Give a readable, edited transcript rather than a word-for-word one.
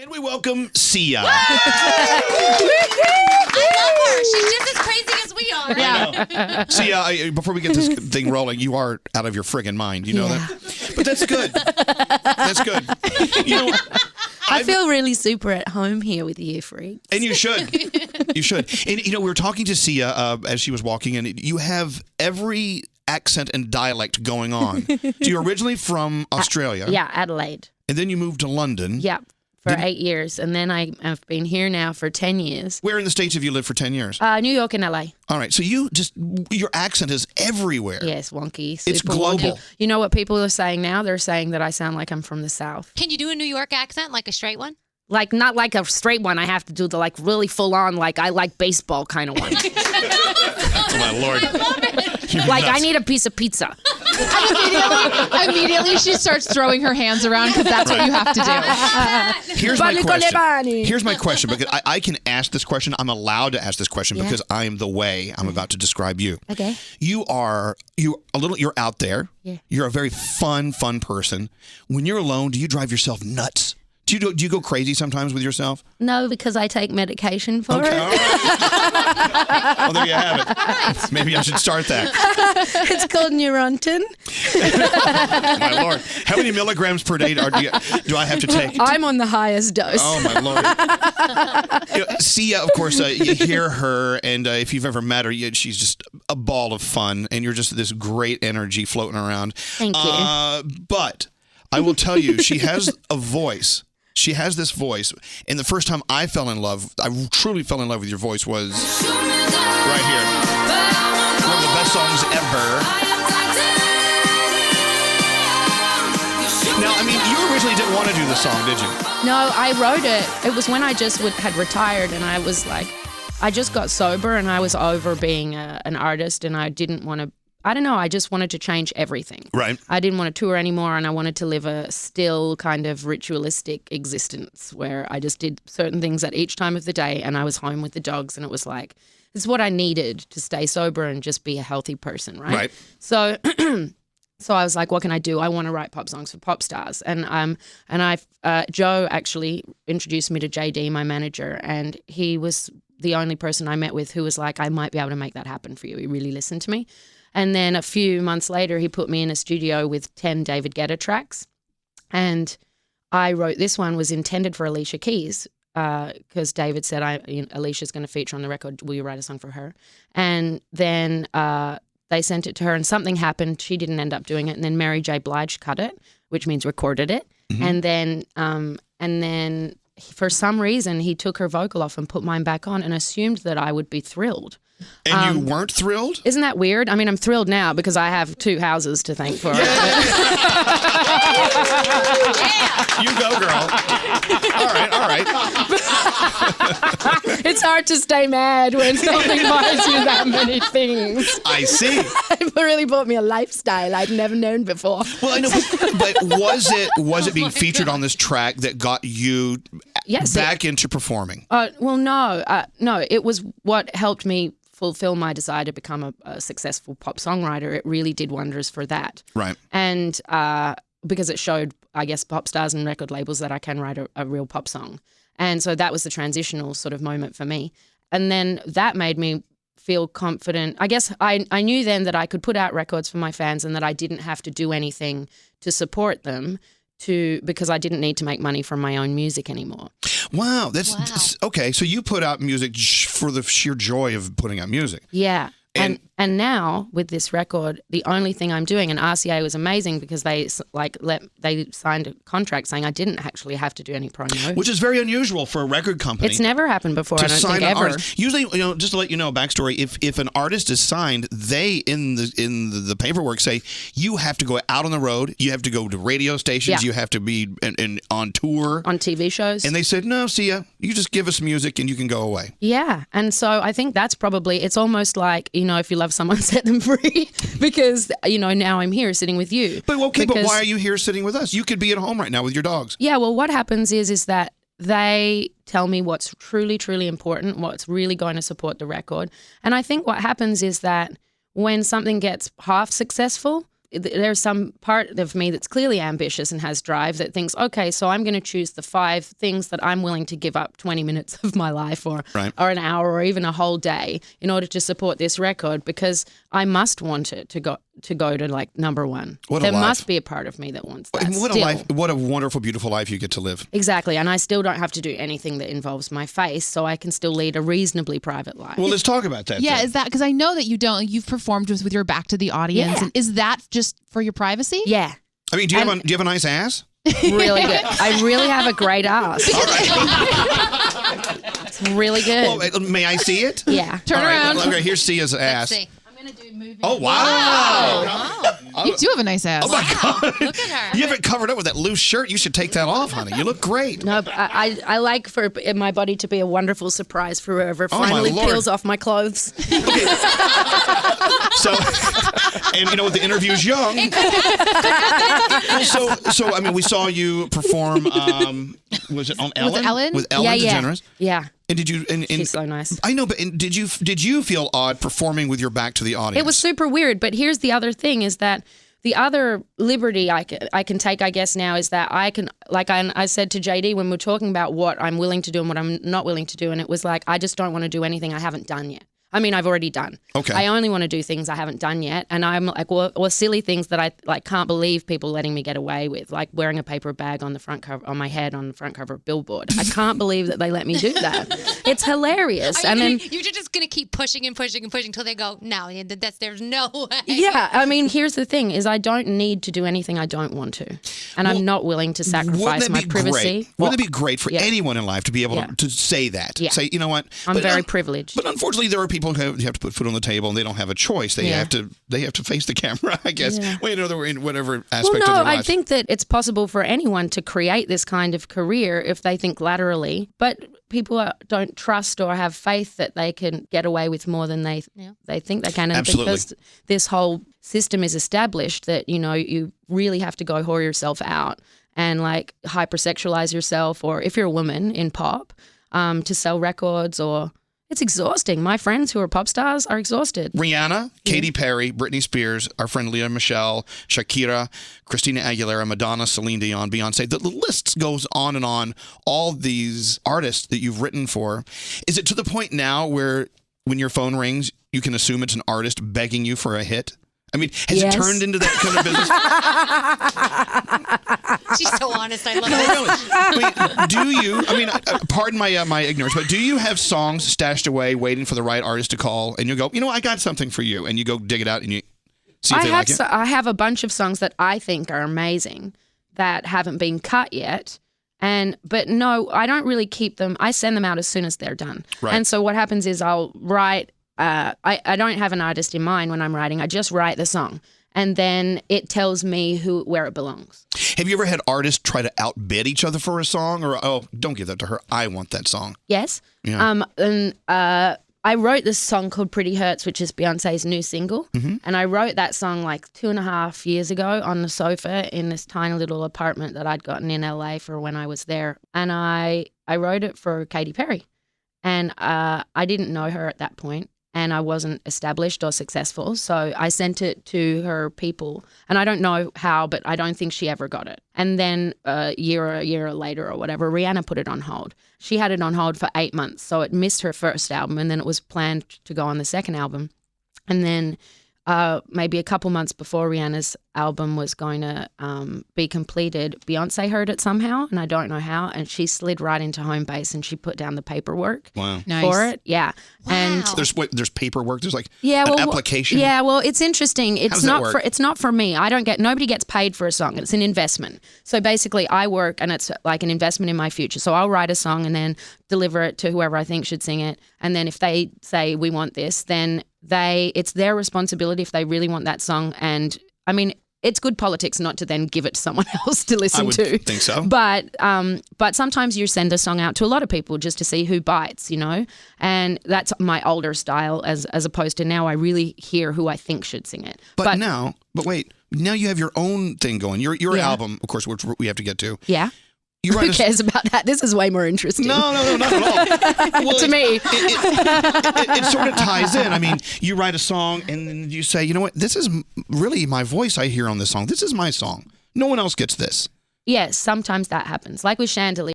And we welcome Sia. I love her. She's just as crazy as we are. Yeah. Sia, before we get this thing rolling, you are out of your friggin' mind. You know that? But that's good. That's good. You know, I feel really super at home here with you, freaks. And you should. You should. And, you know, we were talking to Sia as she was walking, and you have every accent and dialect going on. So you're originally from Australia. Yeah, Adelaide. And then you moved to London. Yep. For 8 years, and then I've been here now for 10 years. Where in the States have you lived for 10 years? New York and LA. All right, so your accent is everywhere. Yes, wonky. It's global. Wonky. You know what people are saying now? They're saying that I sound like I'm from the South. Can you do a New York accent, like a straight one? Like, not like a straight one. I have to do the, like, really full-on, like, I like baseball kind of one. Oh, my Lord. I love it. Like, I need a piece of pizza. Immediately she starts throwing her hands around because that's what you have to do. Here's my question. Here's my question, because I can ask this question. I'm allowed to ask this question because I am the way I'm about to describe you. Okay. You're out there. Yeah. You're a very fun person. When you're alone, do you drive yourself nuts? Do you go crazy sometimes with yourself? No, because I take medication for it. All right. Well, there you have it. Maybe I should start that. It's called Neurontin. My Lord. How many milligrams per day do I have to take? I'm on the highest dose. Oh, my Lord. Sia, of course, you hear her, and if you've ever met her, she's just a ball of fun, and you're just this great energy floating around. Thank you. But I will tell you, she has a voice. She has this voice, and the first time I truly fell in love with your voice was right here. One of the best songs ever. Now, I mean, you originally didn't want to do the song, did you? No, I wrote it. It was when I just had retired, and I was like, I just got sober, and I was over being an artist, and I didn't want to. I don't know. I just wanted to change everything. Right. I didn't want to tour anymore, and I wanted to live a still kind of ritualistic existence where I just did certain things at each time of the day, and I was home with the dogs, and it was like, this is what I needed to stay sober and just be a healthy person, right? Right. So, so I was like, what can I do? I want to write pop songs for pop stars, and Joe actually introduced me to JD, my manager, and he was the only person I met with who was like, I might be able to make that happen for you. He really listened to me. And then a few months later, he put me in a studio with 10 David Guetta tracks. And I wrote this one, was intended for Alicia Keys because David said, Alicia's going to feature on the record. Will you write a song for her? And then they sent it to her and something happened. She didn't end up doing it. And then Mary J. Blige cut it, which means recorded it. Mm-hmm. And then for some reason, he took her vocal off and put mine back on and assumed that I would be thrilled. And you weren't thrilled? Isn't that weird? I mean, I'm thrilled now because I have 2 houses to thank for it. You go, girl. All right. It's hard to stay mad when something buys you that many things. I see. It really bought me a lifestyle I'd never known before. Well, I know, but was it being featured on this track that got you back into performing? Well, no. It was what helped me fulfill my desire to become a successful pop songwriter. It really did wonders for that. Right. And because it showed, I guess, pop stars and record labels that I can write a real pop song. And so that was the transitional sort of moment for me. And then that made me feel confident. I guess I knew then that I could put out records for my fans and that I didn't have to do anything to support them because I didn't need to make money from my own music anymore. Wow. That's okay. So you put out music for the sheer joy of putting out music. Yeah. And now with this record, the only thing I'm doing, and RCA was amazing because they signed a contract saying I didn't actually have to do any promo, which is very unusual for a record company. It's never happened before. I don't think ever. Artist. Usually, just to let you know a backstory, if an artist is signed, they in the paperwork say you have to go out on the road, you have to go to radio stations, you have to be on tour, on TV shows, and they said no, see ya, you just give us music and you can go away. Yeah, and so I think that's probably it's almost like if you love someone, set them free because, now I'm here sitting with you. But but why are you here sitting with us? You could be at home right now with your dogs. Yeah, well, what happens is that they tell me what's truly, truly important, what's really going to support the record. And I think what happens is that when something gets half successful, there's some part of me that's clearly ambitious and has drive that thinks, okay, so I'm going to choose the 5 things that I'm willing to give up 20 minutes of my life or an hour or even a whole day in order to support this record, because I must want it to go to like number 1. There must be a part of me that wants that. What a life! What a wonderful, beautiful life you get to live. Exactly, and I still don't have to do anything that involves my face, so I can still lead a reasonably private life. Well, let's talk about that. Yeah, then. is that because I know that you've performed with your back to the audience, and is that just for your privacy? Yeah. I mean, do you have a nice ass? Really good. I really have a great ass. All right. It's really good. Well, may I see it? Yeah. Turn around. Okay, here's Sia's ass. Let's see. I'm going to do moving. Oh, wow. You do have a nice ass. Oh, my God. Look at her. You have it covered up with that loose shirt. You should take that off, honey. You look great. No, but I like for my body to be a wonderful surprise for whoever finally my Lord. peels off my clothes. So, and you know, the interview's young. so I mean, we saw you perform. Was it on Ellen? With Ellen? With Ellen DeGeneres. Yeah. And did you? And She's so nice. I know, but did you feel odd performing with your back to the audience? It was super weird, but here's the other thing: is that the other liberty I can take, I guess, now is that I can, like I said to JD when we were talking about what I'm willing to do and what I'm not willing to do, and it was like I just don't want to do anything I haven't done yet. I mean, I've already done. Okay. I only want to do things I haven't done yet, and I'm like, or silly things that I like can't believe people letting me get away with, like wearing a paper bag on the front cover on my head on the front cover of Billboard. I can't believe that they let me do that. It's hilarious. You're then just gonna keep pushing and pushing and pushing until they go, no, there's no way. yeah, I mean, here's the thing: is I don't need to do anything I don't want to, and I'm not willing to sacrifice my privacy. Wouldn't it be great for anyone in life to be able to say that? Yeah. Say, you know what? I'm very privileged. But unfortunately, there are people who have to put food on the table and they don't have a choice. They have to face the camera, I guess. Yeah. Well, in whatever aspect Well, of no, their lives. I think that it's possible for anyone to create this kind of career if they think laterally, but people don't trust or have faith that they can get away with more than they think they can. And Absolutely. because this whole system is established that, you know, you really have to go whore yourself out and like hypersexualize yourself, or if you're a woman in pop, to sell records, or it's exhausting. My friends who are pop stars are exhausted. Rihanna, Katy Perry, Britney Spears, our friend Leah Michelle, Shakira, Christina Aguilera, Madonna, Celine Dion, Beyonce. The list goes on and on. All these artists that you've written for. Is it to the point now where when your phone rings, you can assume it's an artist begging you for a hit? I mean, has it turned into that kind of business? She's so honest. I love No, it. really. I mean, do you? I mean, pardon my ignorance, but do you have songs stashed away, waiting for the right artist to call, and you go, you know, I got something for you, and you go dig it out and you see if they like it? I have a bunch of songs that I think are amazing that haven't been cut yet. But no, I don't really keep them. I send them out as soon as they're done. Right. And so what happens is I'll write. I don't have an artist in mind when I'm writing. I just write the song, and then it tells me where it belongs. Have you ever had artists try to outbid each other for a song, or don't give that to her, I want that song? Yes. Yeah. I wrote this song called Pretty Hurts, which is Beyonce's new single. Mm-hmm. And I wrote that song like 2.5 years ago on the sofa in this tiny little apartment that I'd gotten in LA for when I was there. And I wrote it for Katy Perry. And I didn't know her at that point, and I wasn't established or successful. So I sent it to her people, and I don't know how, but I don't think she ever got it. And then a year later or whatever, Rihanna put it on hold. She had it on hold for 8 months, so it missed her first album, and then it was planned to go on the second album. And then maybe a couple months before Rihanna's album was going to be completed, Beyonce heard it somehow, and I don't know how, and she slid right into home base and she put down the paperwork for it. Yeah. Wow. And there's paperwork. There's like an application. Yeah, well, it's interesting. It's not for me. Nobody gets paid for a song. It's an investment. So basically I work, and it's like an investment in my future. So I'll write a song and then deliver it to whoever I think should sing it. And then if they say we want this, then it's their responsibility if they really want that song. And I mean, it's good politics not to then give it to someone else to listen to. I would think so. But sometimes you send a song out to a lot of people just to see who bites, you know? And that's my older style as opposed to now I really hear who I think should sing it. But wait, now you have your own thing going. Your album, of course, which we have to get to. Yeah. You write Who cares about that? This is way more interesting. No, not at all. Well, To me. It sort of ties in. I mean, you write a song and then you say, you know what? This is really my voice I hear on this song. This is my song. No one else gets this. Yes, sometimes that happens. Like with Chandelier.